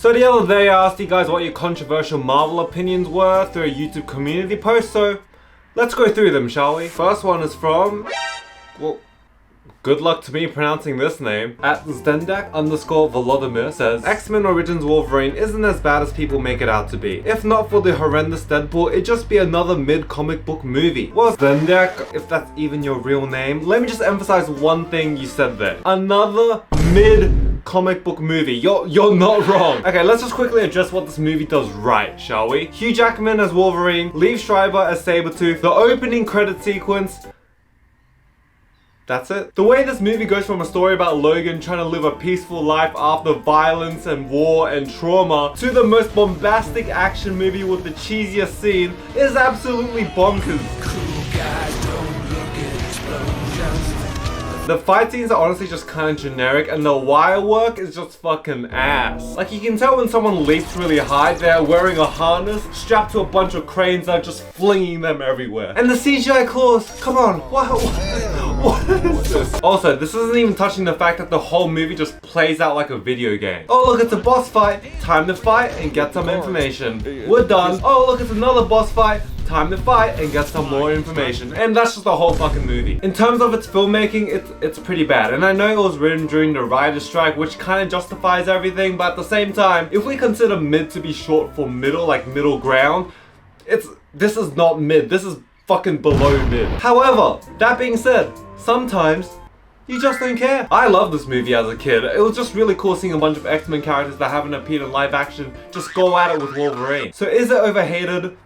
So the other day I asked you guys what your controversial Marvel opinions were through a YouTube community post, so let's go through them, shall we? First one is from, well, good luck to me pronouncing this name. At Zdendak_Volodymyr says, X-Men Origins Wolverine isn't as bad as people make it out to be. If not for the horrendous Deadpool, it'd just be another mid-comic book movie. Well, Zdendak, if that's even your real name, let me just emphasize one thing you said there. Another mid-comic book movie. You're not wrong. Okay, let's just quickly address what this movie does right, shall we? Hugh Jackman as Wolverine, Liev Schreiber as Sabretooth, the opening credit sequence. That's it. The way this movie goes from a story about Logan trying to live a peaceful life after violence and war and trauma to the most bombastic action movie with the cheesiest scene is absolutely bonkers. Cool guys don't look at explosions. The fight scenes are honestly just kind of generic, and the wire work is just fucking ass. Like, you can tell when someone leaps really high, they're wearing a harness strapped to a bunch of cranes that are just flinging them everywhere. And the CGI claws, come on, what is this? Also, this isn't even touching the fact that the whole movie just plays out like a video game. Oh look, it's a boss fight, time to fight and get some information. We're done. Oh look, it's another boss fight, time to fight and get some more information. And that's just the whole fucking movie. In terms of its filmmaking, it's pretty bad. And I know it was written during the writer's strike, which kind of justifies everything, but at the same time, if we consider mid to be short for middle, like middle ground, this is not mid, this is fucking below mid. However, that being said, sometimes you just don't care. I loved this movie as a kid. It was just really cool seeing a bunch of X-Men characters that haven't appeared in live action just go at it with Wolverine. So is it overhated?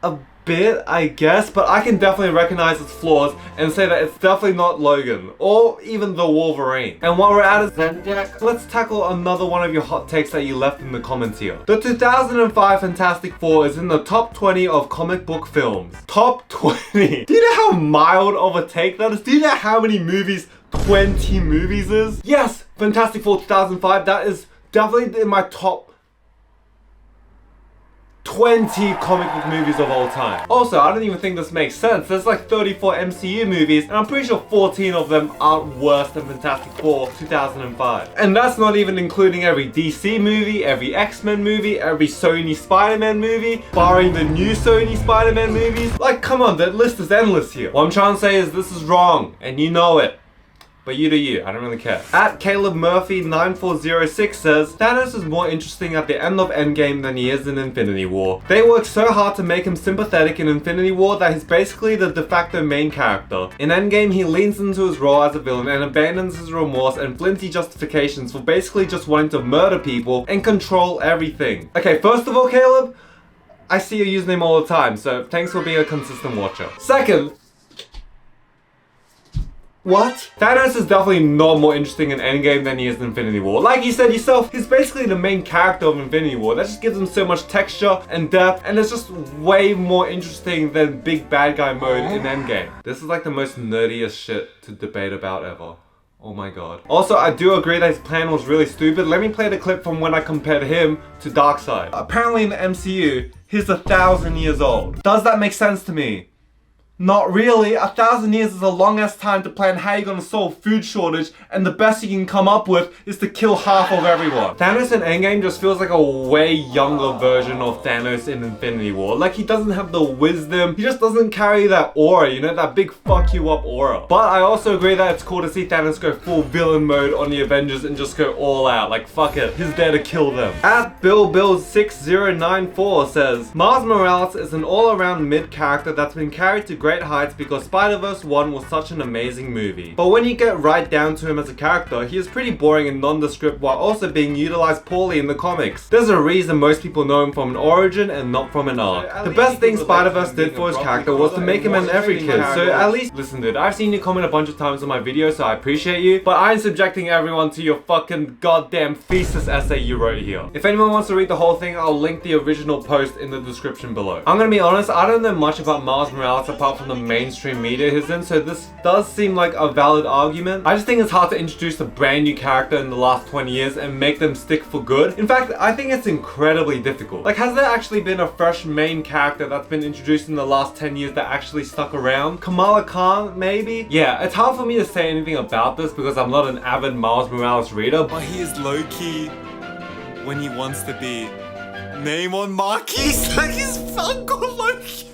A bit, I guess, but I can definitely recognize its flaws and say that it's definitely not Logan or even the Wolverine. And while we're at it, let's tackle another one of your hot takes that you left in the comments here. The 2005 Fantastic Four is in the top 20 of comic book films. Top 20. Do you know how mild of a take that is? Do you know how many movies 20 movies is? Yes, Fantastic Four 2005, that is definitely in my top 20 comic book movies of all time. Also, I don't even think this makes sense. There's like 34 MCU movies, and I'm pretty sure 14 of them aren't worse than Fantastic Four 2005. And that's not even including every DC movie, every X-Men movie, every Sony Spider-Man movie, barring the new Sony Spider-Man movies. Like, come on, that list is endless here. What I'm trying to say is this is wrong, and you know it. But you do you, I don't really care. At Caleb Murphy 9406 says, Thanos is more interesting at the end of Endgame than he is in Infinity War. They worked so hard to make him sympathetic in Infinity War that he's basically the de facto main character. In Endgame, he leans into his role as a villain and abandons his remorse and flimsy justifications for basically just wanting to murder people and control everything. Okay, first of all, Caleb, I see your username all the time, so thanks for being a consistent watcher. Second, what? Thanos is definitely not more interesting in Endgame than he is in Infinity War. Like you said yourself, he's basically the main character of Infinity War. That just gives him so much texture and depth, and it's just way more interesting than big bad guy mode in Endgame. This is like the most nerdiest shit to debate about ever. Oh my god. Also, I do agree that his plan was really stupid. Let me play the clip from when I compared him to Darkseid. Apparently in the MCU, he's 1,000 years old. Does that make sense to me? Not really. 1,000 years is a long ass time to plan how you're gonna solve food shortage, and the best you can come up with is to kill half of everyone. Thanos in Endgame just feels like a way younger version of Thanos in Infinity War. Like, he doesn't have the wisdom, he just doesn't carry that aura, you know, that big fuck you up aura. But I also agree that it's cool to see Thanos go full villain mode on the Avengers and just go all out. Like, fuck it, he's there to kill them. At BillBill6094 says, Miles Morales is an all-around mid character that's been carried to great heights because Spider-Verse 1 was such an amazing movie. But when you get right down to him as a character, he is pretty boring and nondescript while also being utilized poorly in the comics. There's a reason most people know him from an origin and not from an arc. The best thing Spider-Verse did for his character was to make him an every kid, so at least— listen dude, I've seen you comment a bunch of times on my videos, so I appreciate you, but I'm subjecting everyone to your fucking goddamn thesis essay you wrote here. If anyone wants to read the whole thing, I'll link the original post in the description below. I'm gonna be honest, I don't know much about Miles Morales apart from the mainstream media he's in, so this does seem like a valid argument. I just think it's hard to introduce a brand new character in the last 20 years and make them stick for good. In fact, I think it's incredibly difficult. Like, has there actually been a fresh main character that's been introduced in the last 10 years that actually stuck around? Kamala Khan, maybe? Yeah, it's hard for me to say anything about this because I'm not an avid Miles Morales reader, but he is low-key when he wants to be name on marquees like his Funko Loki.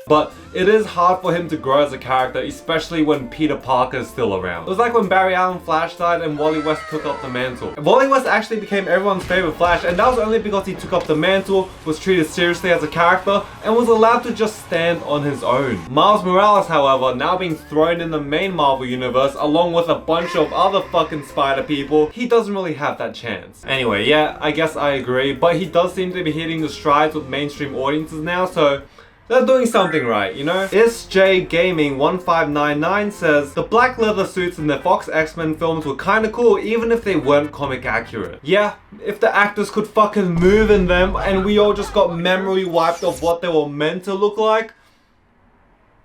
But it is hard for him to grow as a character, especially when Peter Parker is still around. It was like when Barry Allen Flash died and Wally West took up the mantle. Wally West actually became everyone's favorite Flash, and that was only because he took up the mantle, was treated seriously as a character, and was allowed to just stand on his own. Miles Morales, however, now being thrown in the main Marvel universe along with a bunch of other fucking spider people, he doesn't really have that chance. Anyway, yeah, I guess I agree, but he does seem to be hitting the strides with mainstream audiences now, so they're doing something right, you know? SJ Gaming 1599 says, the black leather suits in the Fox X-Men films were kinda cool even if they weren't comic accurate. Yeah, if the actors could fucking move in them and we all just got memory wiped of what they were meant to look like,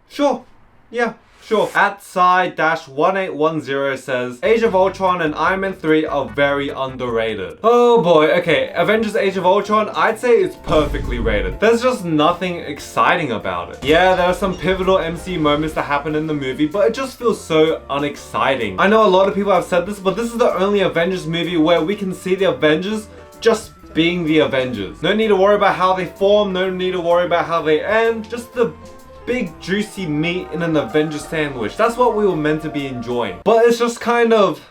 sure, yeah. Sure. At Psy-1810 says, Age of Ultron and Iron Man 3 are very underrated. Oh boy, okay, Avengers Age of Ultron, I'd say it's perfectly rated. There's just nothing exciting about it. Yeah, there are some pivotal MCU moments that happen in the movie, but it just feels so unexciting. I know a lot of people have said this, but this is the only Avengers movie where we can see the Avengers just being the Avengers. No need to worry about how they form, no need to worry about how they end, just the big juicy meat in an Avengers sandwich. That's what we were meant to be enjoying. But it's just kind of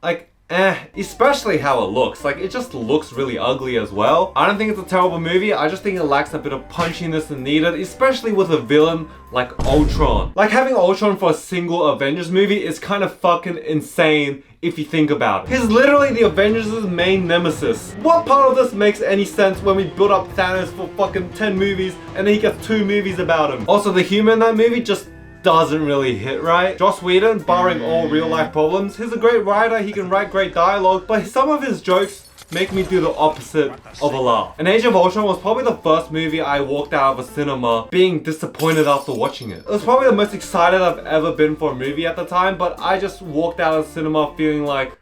like especially how it looks. Like, it just looks really ugly as well. I don't think it's a terrible movie, I just think it lacks a bit of punchiness and needed, especially with a villain like Ultron. Like, having Ultron for a single Avengers movie is kind of fucking insane if you think about it. He's literally the Avengers' main nemesis. What part of this makes any sense when we build up Thanos for fucking 10 movies and then he gets 2 movies about him? Also, the humor in that movie just doesn't really hit right. Joss Whedon, barring all real life problems, he's a great writer, he can write great dialogue, but some of his jokes make me do the opposite of a laugh. And Age of Ultron was probably the first movie I walked out of a cinema being disappointed after watching it. It was probably the most excited I've ever been for a movie at the time, but I just walked out of the cinema feeling like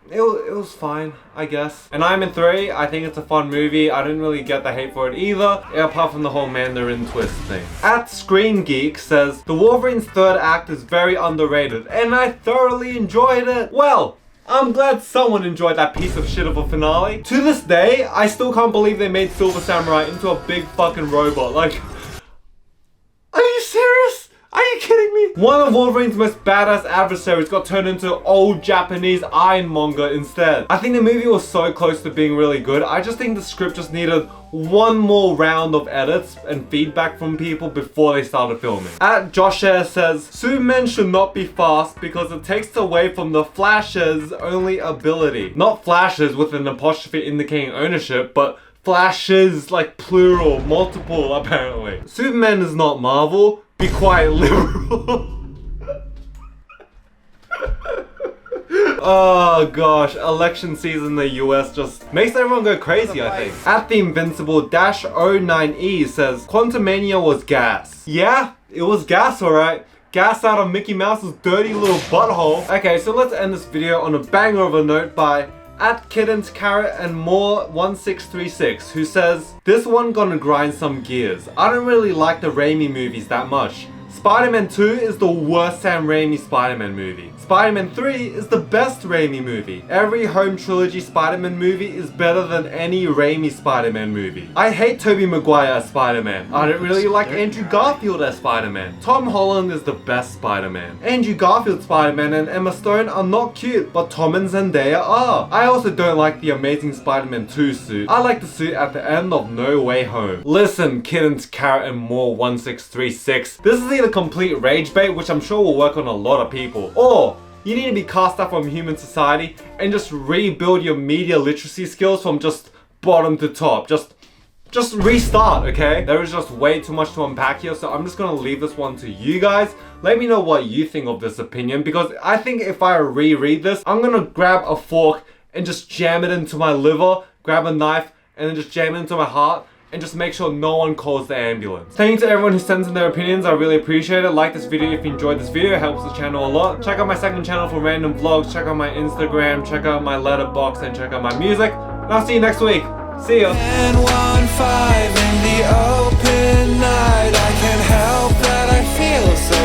it was fine, I guess. And Iron Man 3, I think it's a fun movie. I didn't really get the hate for it either, apart from the whole Mandarin twist thing. At Screen Geek says, the Wolverine's third act is very underrated, and I thoroughly enjoyed it. Well, I'm glad someone enjoyed that piece of shit of a finale. To this day, I still can't believe they made Silver Samurai into a big fucking robot. Like, are you serious? Are you kidding me? One of Wolverine's most badass adversaries got turned into old Japanese ironmonger instead. I think the movie was so close to being really good. I just think the script just needed one more round of edits and feedback from people before they started filming. At Josh Air says, Superman should not be fast because it takes away from the Flash's only ability. Not Flashes with an apostrophe indicating ownership, but Flashes, like plural, multiple apparently. Superman is not Marvel. Be quiet, liberal. Oh gosh, election season in the US just makes everyone go crazy, I think. At the Invincible-09E says, Quantumania was gas. Yeah, it was gas, alright. Gas out of Mickey Mouse's dirty little butthole. Okay, so let's end this video on a banger of a note by at Kittens Carrot and More 1636, who says, this one gonna grind some gears. I don't really like the Raimi movies that much. Spider-Man 2 is the worst Sam Raimi Spider-Man movie. Spider-Man 3 is the best Raimi movie. Every home trilogy Spider-Man movie is better than any Raimi Spider-Man movie. I hate Tobey Maguire as Spider-Man. I don't really like Andrew Garfield as Spider-Man. Tom Holland is the best Spider-Man. Andrew Garfield's Spider-Man and Emma Stone are not cute, but Tom and Zendaya are. I also don't like the Amazing Spider-Man 2 suit. I like the suit at the end of No Way Home. Listen, Kittens Carrot and More 1636. This is either complete rage bait, which I'm sure will work on a lot of people, or you need to be cast out from human society and just rebuild your media literacy skills from just bottom to top. Just restart, okay? There is just way too much to unpack here, so I'm just gonna leave this one to you guys. Let me know what you think of this opinion, because I think if I reread this, I'm gonna grab a fork and just jam it into my liver, grab a knife, and then just jam it into my heart, and just make sure no one calls the ambulance. Thank you to everyone who sends in their opinions, I really appreciate it. Like this video if you enjoyed this video, it helps the channel a lot. Check out my second channel for random vlogs, check out my Instagram, check out my letterbox, and check out my music. And I'll see you next week. See ya. 10-1-5 in the open night, I can't help that I feel so